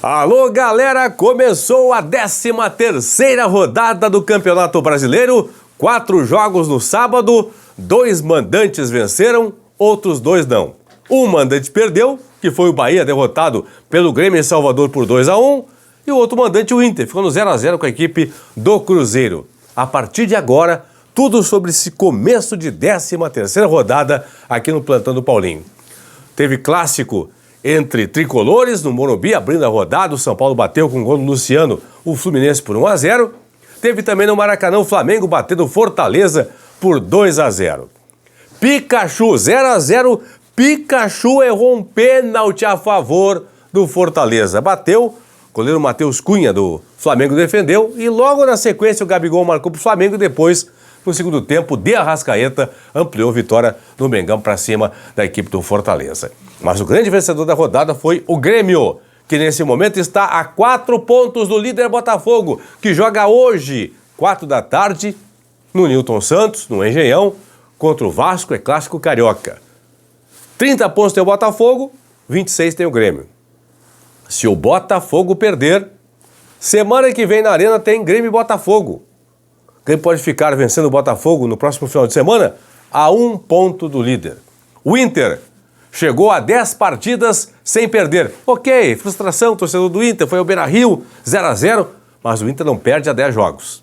Alô, galera! Começou a 13ª rodada do Campeonato Brasileiro. 4 jogos no sábado, 2 mandantes venceram, outros 2 não. Um mandante perdeu, que foi o Bahia, derrotado pelo Grêmio em Salvador por 2-1, e o outro mandante, o Inter, ficou no 0-0 com a equipe do Cruzeiro. A partir de agora, tudo sobre esse começo de 13ª rodada aqui no Plantão do Paulinho. Teve clássico entre tricolores no Morumbi, abrindo a rodada. O São Paulo bateu com o gol do Luciano o Fluminense por 1-0. Teve também no Maracanã o Flamengo batendo Fortaleza por 2-0. Pikachu, 0-0. Pikachu errou um pênalti a favor do Fortaleza. Bateu, o goleiro Matheus Cunha do Flamengo defendeu e logo na sequência o Gabigol marcou para o Flamengo e depois, no segundo tempo, de Arrascaeta ampliou a vitória do Mengão para cima da equipe do Fortaleza. Mas o grande vencedor da rodada foi o Grêmio, que nesse momento está a 4 pontos do líder Botafogo, que joga hoje, 4 da tarde, no Newton Santos, no Engenhão, contra o Vasco, é clássico carioca. 30 pontos tem o Botafogo, 26 tem o Grêmio. Se o Botafogo perder, semana que vem na Arena tem Grêmio e Botafogo. O Grêmio pode ficar vencendo o Botafogo no próximo final de semana a 1 ponto do líder. O Inter chegou a 10 partidas sem perder. Ok, frustração, torcedor do Inter, foi ao Beira-Rio, 0-0, mas o Inter não perde há 10 jogos.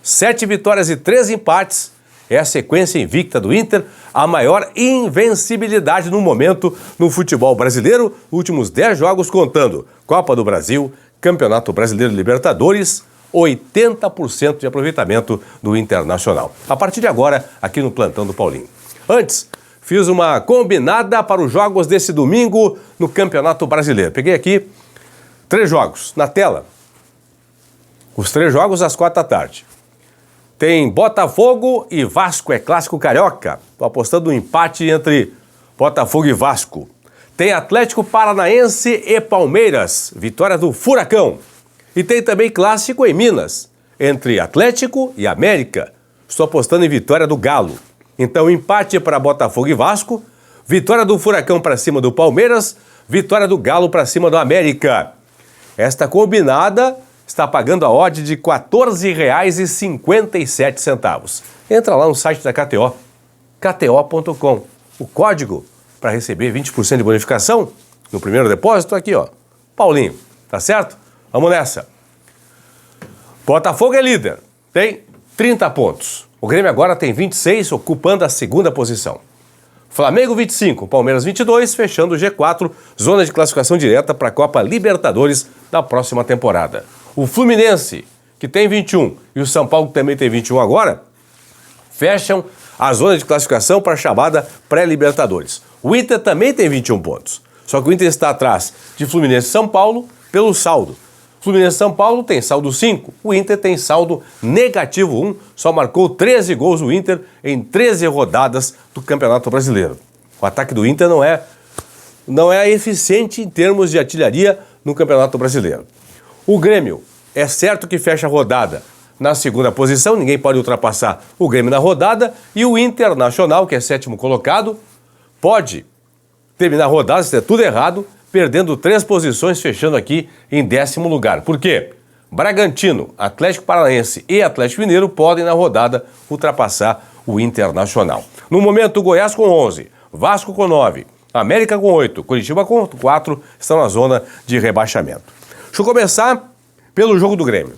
7 vitórias e 3 empates é a sequência invicta do Inter, a maior invencibilidade no momento no futebol brasileiro, últimos 10 jogos contando Copa do Brasil, Campeonato Brasileiro e Libertadores, 80% de aproveitamento do Internacional. A partir de agora, aqui no Plantão do Paulinho. Antes, fiz uma combinada para os jogos desse domingo no Campeonato Brasileiro. Peguei aqui 3 jogos na tela. Os 3 jogos às 4 da tarde. Tem Botafogo e Vasco, é clássico carioca. Estou apostando no empate entre Botafogo e Vasco. Tem Atlético Paranaense e Palmeiras, vitória do Furacão. E tem também clássico em Minas, entre Atlético e América. Estou apostando em vitória do Galo. Então, empate para Botafogo e Vasco, vitória do Furacão para cima do Palmeiras, vitória do Galo para cima do América. Esta combinada está pagando a odd de R$ 14,57. Entra lá no site da KTO, kto.com. O código para receber 20% de bonificação no primeiro depósito aqui, ó. Paulinho, tá certo? Vamos nessa. Botafogo é líder, tem 30 pontos. O Grêmio agora tem 26, ocupando a 2ª posição. Flamengo 25, Palmeiras 22, fechando o G4, zona de classificação direta para a Copa Libertadores da próxima temporada. O Fluminense, que tem 21, e o São Paulo, que também tem 21 agora, fecham a zona de classificação para a chamada pré-Libertadores. O Inter também tem 21 pontos, só que o Inter está atrás de Fluminense e São Paulo pelo saldo. Fluminense e São Paulo tem saldo 5, o Inter tem saldo negativo 1, só marcou 13 gols o Inter em 13 rodadas do Campeonato Brasileiro. O ataque do Inter não é eficiente em termos de artilharia no Campeonato Brasileiro. O Grêmio, é certo que fecha a rodada na 2ª posição, ninguém pode ultrapassar o Grêmio na rodada, e o Internacional, que é 7º colocado, pode terminar a rodada, se der tudo errado, perdendo 3 posições, fechando aqui em 10º lugar. Por quê? Bragantino, Atlético Paranaense e Atlético Mineiro podem na rodada ultrapassar o Internacional. No momento, o Goiás com 11, Vasco com 9, América com 8, Curitiba com 4 estão na zona de rebaixamento. Deixa eu começar pelo jogo do Grêmio.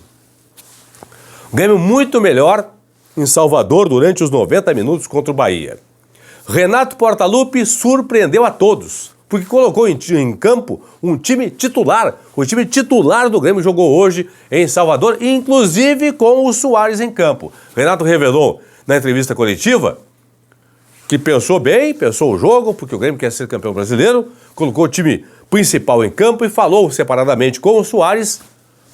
O Grêmio muito melhor em Salvador durante os 90 minutos contra o Bahia. Renato Portaluppi surpreendeu a todos, porque colocou em campo um time titular. O time titular do Grêmio jogou hoje em Salvador, inclusive com o Soares em campo. Renato revelou na entrevista coletiva que pensou bem, pensou o jogo, porque o Grêmio quer ser campeão brasileiro, colocou o time principal em campo e falou separadamente com o Soares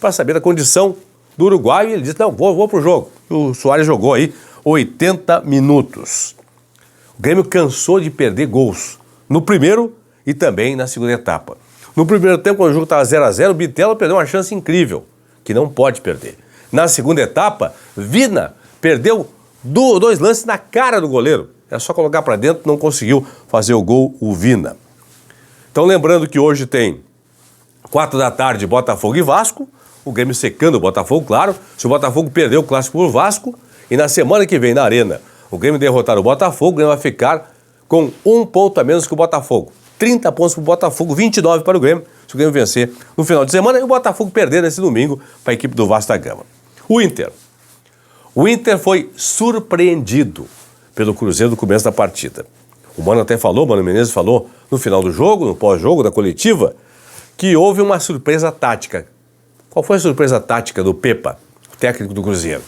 para saber a condição do uruguaio. E ele disse, não, vou pro jogo. O Soares jogou aí 80 minutos. O Grêmio cansou de perder gols no primeiro e também na 2ª etapa. No primeiro tempo, quando o jogo estava 0-0, o Bitelo perdeu uma chance incrível, que não pode perder. Na 2ª etapa, Vina perdeu 2 lances na cara do goleiro. É só colocar para dentro, não conseguiu fazer o gol o Vina. Então lembrando que hoje tem 4 da tarde, Botafogo e Vasco. O Grêmio secando o Botafogo, claro. Se o Botafogo perder o clássico pro Vasco, e na semana que vem, na Arena, o Grêmio derrotar o Botafogo, o Grêmio vai ficar com 1 ponto a menos que o Botafogo. 30 pontos para o Botafogo, 29 para o Grêmio, se o Grêmio vencer no final de semana, e o Botafogo perder nesse domingo para a equipe do Vasco da Gama. O Inter foi surpreendido pelo Cruzeiro no começo da partida. O Mano Menezes falou no final do jogo, no pós-jogo, da coletiva, que houve uma surpresa tática. Qual foi a surpresa tática do Pepa, o técnico do Cruzeiro?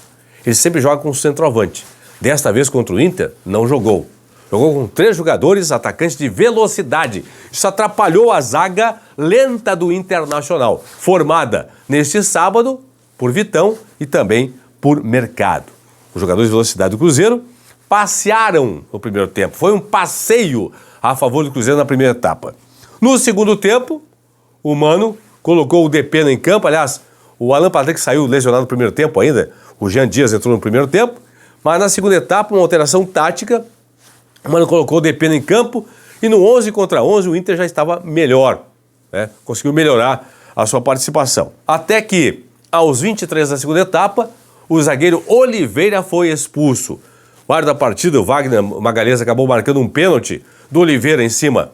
Ele sempre joga com o centroavante. Desta vez contra o Inter, não jogou. Jogou com 3 jogadores, atacantes de velocidade. Isso atrapalhou a zaga lenta do Internacional, formada neste sábado por Vitão e também por Mercado. Os jogadores de velocidade do Cruzeiro passearam no primeiro tempo. Foi um passeio a favor do Cruzeiro na primeira etapa. No segundo tempo, o Mano colocou o Depena em campo. Aliás, o Alan Patrick saiu lesionado no primeiro tempo ainda. O Jean Dias entrou no primeiro tempo. Mas na segunda etapa, uma alteração tática. O Mano colocou o Depena em campo e no 11 contra 11 o Inter já estava melhor, né? Conseguiu melhorar a sua participação. Até que, aos 23 da segunda etapa, o zagueiro Oliveira foi expulso. O árbitro da partida, o Wagner Magalhães, acabou marcando um pênalti do Oliveira em cima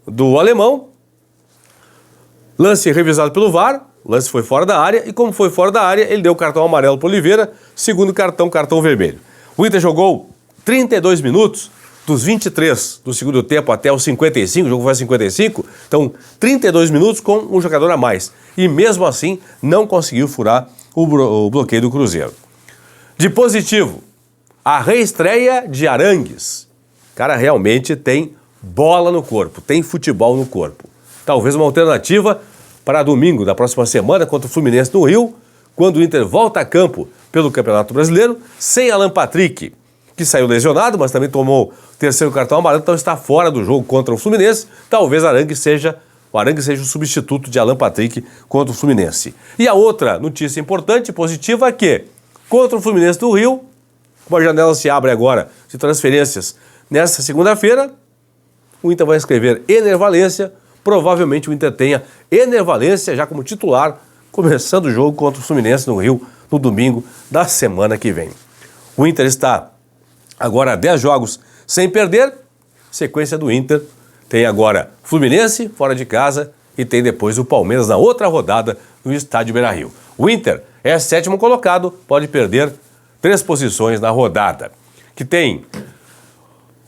do alemão. Lance revisado pelo VAR, o lance foi fora da área e como foi fora da área, ele deu o cartão amarelo para o Oliveira, segundo cartão vermelho. O Inter jogou 32 minutos, dos 23 do segundo tempo até os 55, o jogo foi 55, então 32 minutos com um jogador a mais. E mesmo assim, não conseguiu furar o bloqueio do Cruzeiro. De positivo, a reestreia de Arangues. O cara realmente tem bola no corpo, tem futebol no corpo. Talvez uma alternativa para domingo da próxima semana contra o Fluminense no Rio, quando o Inter volta a campo pelo Campeonato Brasileiro, sem Alan Patrick, que saiu lesionado, mas também tomou o terceiro cartão amarelo, então está fora do jogo contra o Fluminense. Talvez o Arangues seja o substituto de Alan Patrick contra o Fluminense. E a outra notícia importante, positiva, é que contra o Fluminense do Rio, uma janela se abre agora de transferências nesta segunda-feira, o Inter vai inscrever Ener Valencia. Provavelmente o Inter tenha Ener Valencia já como titular, começando o jogo contra o Fluminense no Rio, no domingo da semana que vem. O Inter está agora 10 jogos sem perder. Sequência do Inter tem agora Fluminense fora de casa e tem depois o Palmeiras na outra rodada no estádio Beira-Rio. O Inter é 7º colocado, pode perder 3 posições na rodada, que tem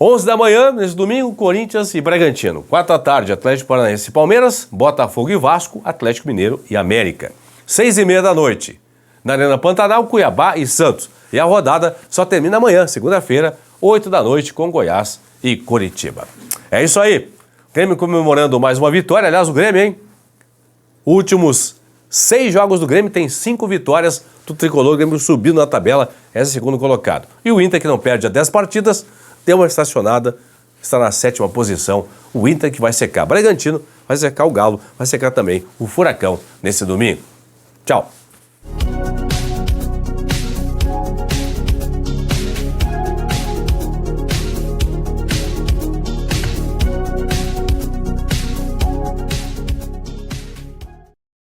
11 da manhã, nesse domingo, Corinthians e Bragantino. 4 da tarde, Atlético Paranaense e Palmeiras, Botafogo e Vasco, Atlético Mineiro e América. 6h30 da noite, na Arena Pantanal, Cuiabá e Santos. E a rodada só termina amanhã, segunda-feira, 8 da noite, com Goiás e Coritiba. É isso aí. Grêmio comemorando mais uma vitória. Aliás, o Grêmio, hein? Últimos 6 jogos do Grêmio tem 5 vitórias do tricolor. O Grêmio subindo na tabela, é 2º colocado. E o Inter, que não perde há 10 partidas, deu uma estacionada, está na 7ª posição. O Inter que vai secar Bragantino, vai secar o Galo, vai secar também o Furacão nesse domingo. Tchau.